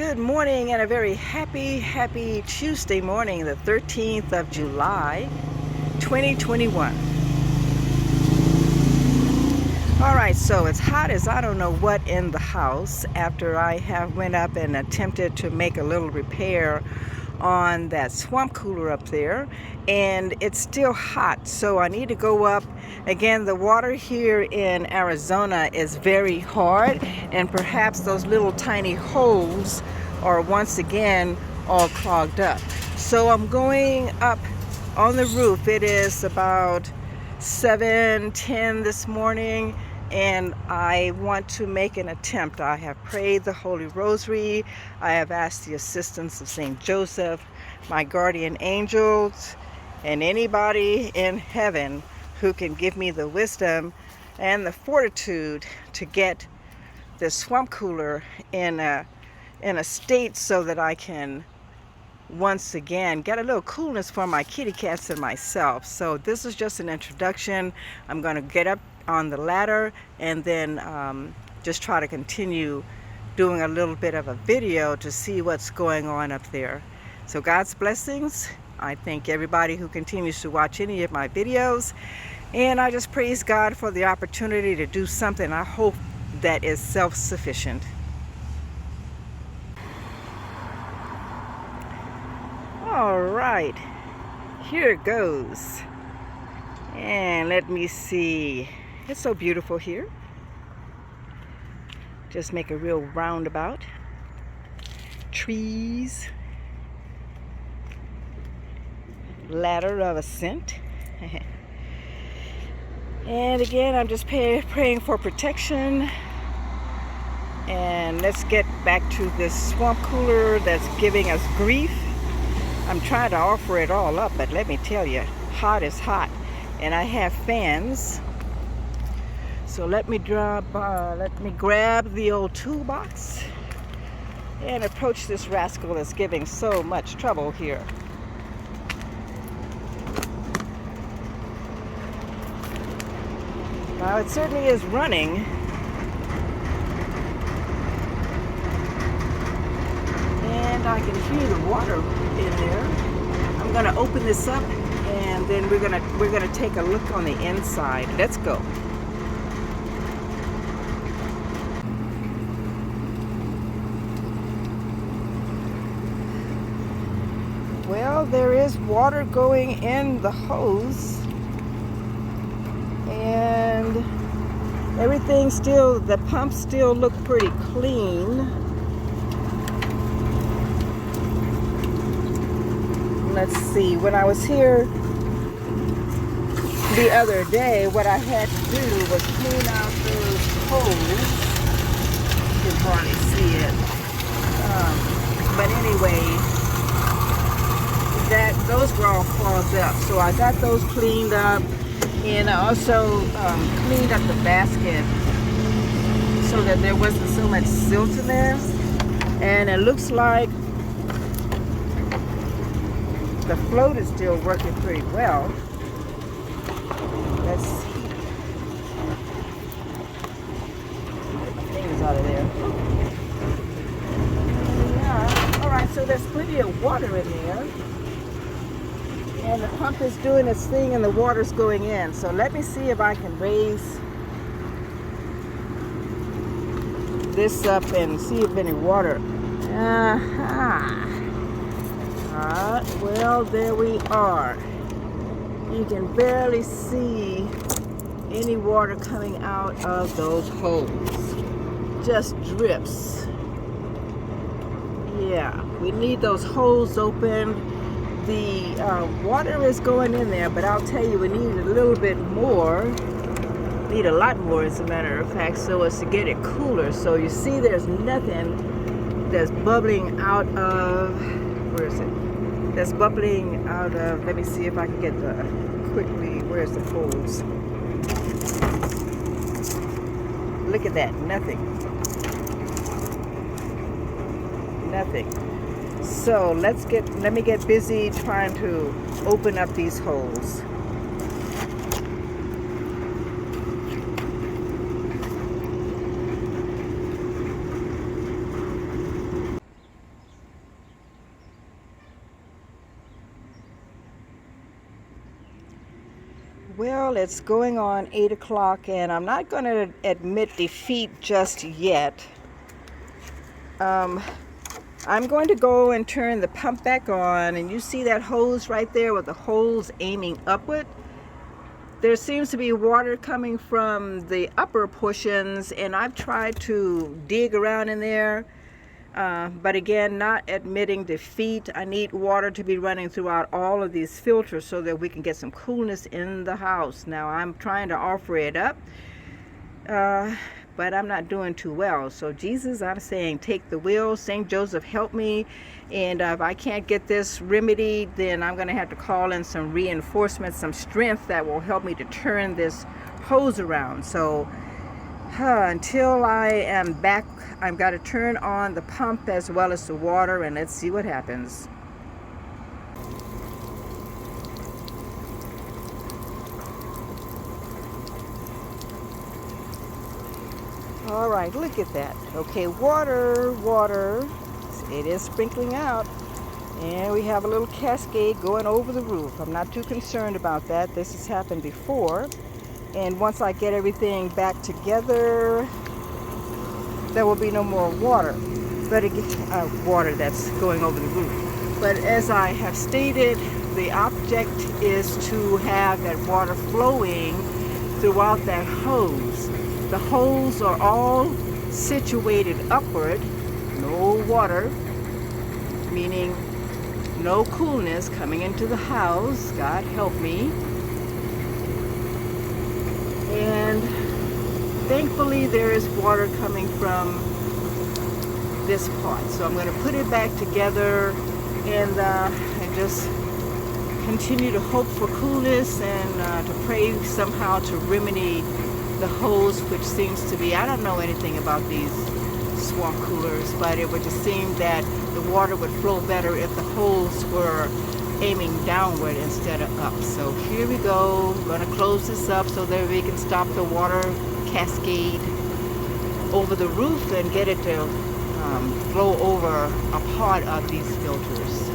Good morning and a very happy Tuesday morning, the 13th of July, 2021. All right, so it's hot as I don't know what in the house after I have went up and attempted to make a little repair on that swamp cooler up there, and it's still hot, so I need to go up. Again, the water here in Arizona is very hard, and perhaps those little tiny holes are once again all clogged up. So I'm going up on the roof. It is about 7:10 this morning, and I want to make an attempt. I have prayed the Holy Rosary. I have asked the assistance of St. Joseph, my guardian angels, and anybody in heaven who can give me the wisdom and the fortitude to get this swamp cooler in a state so that I can once again get a little coolness for my kitty cats and myself. So this is just an introduction. I'm going to get up on the ladder and then just try to continue doing a little bit of a video to see what's going on up there. So God's blessings. I thank everybody who continues to watch any of my videos, and I just praise God for the opportunity to do something I hope that is self-sufficient. All right, here it goes. And let me see. It's so beautiful here. Just make a real roundabout. Trees. Ladder of ascent. And again, I'm just praying for protection. And let's get back to this swamp cooler that's giving us grief. I'm trying to offer it all up, but let me tell you, hot is hot, and I have fans. So let me grab the old toolbox and approach this rascal that's giving so much trouble here. Now it certainly is running. And I can hear the water in there. I'm gonna open this up, and then we're gonna take a look on the inside. Let's go. Well, there is water going in the hose, and everything still, the pumps still look pretty clean. Let's see, when I was here the other day, what I had to do was clean out those holes. You can hardly see it. But anyway, those were all clogged up. So I got those cleaned up, and I also cleaned up the basket so that there wasn't so much silt in there. And it looks like the float is still working pretty well. Let's see. Get my fingers out of there. Yeah. All right, so there's plenty of water in there. And the pump is doing its thing and the water's going in. So let me see if I can raise this up and see if any water. Well, there we are. You can barely see any water coming out of those holes. Just drips. Yeah, we need those holes open. The water is going in there, but I'll tell you, we need a little bit more. Need a lot more, as a matter of fact, so as to get it cooler. So you see there's nothing that's bubbling out of, where is it? That's bubbling out of, let me see if I can get quickly, where's the holes? Look at that, nothing. So let me get busy trying to open up these holes. Well, it's going on 8 o'clock, and I'm not going to admit defeat just yet. I'm going to go and turn the pump back on, and you see that hose right there with the holes aiming upward? There seems to be water coming from the upper portions, and I've tried to dig around in there, but again, not admitting defeat. I need water to be running throughout all of these filters so that we can get some coolness in the house. Now, I'm trying to offer it up, but I'm not doing too well. So Jesus, I'm saying, take the wheel. St. Joseph, help me. And if I can't get this remedied, then I'm going to have to call in some reinforcements, some strength that will help me to turn this hose around. So until I am back, I've got to turn on the pump as well as the water, and let's see what happens. All right, look at that. Okay, water, it is sprinkling out, and we have a little cascade going over the roof. I'm not too concerned about that. This has happened before, and once I get everything back together, there will be no more water, but again, water that's going over the roof. But as I have stated, the object is to have that water flowing throughout that hose. The holes are all situated upward, no water, meaning no coolness coming into the house. God help me. And thankfully there is water coming from this part. So I'm going to put it back together and just continue to hope for coolness and to pray somehow to remedy the hose, which seems to be, I don't know anything about these swamp coolers, but it would just seem that the water would flow better if the holes were aiming downward instead of up. So here we go. I'm going to close this up so that we can stop the water cascade over the roof and get it to flow over a part of these filters.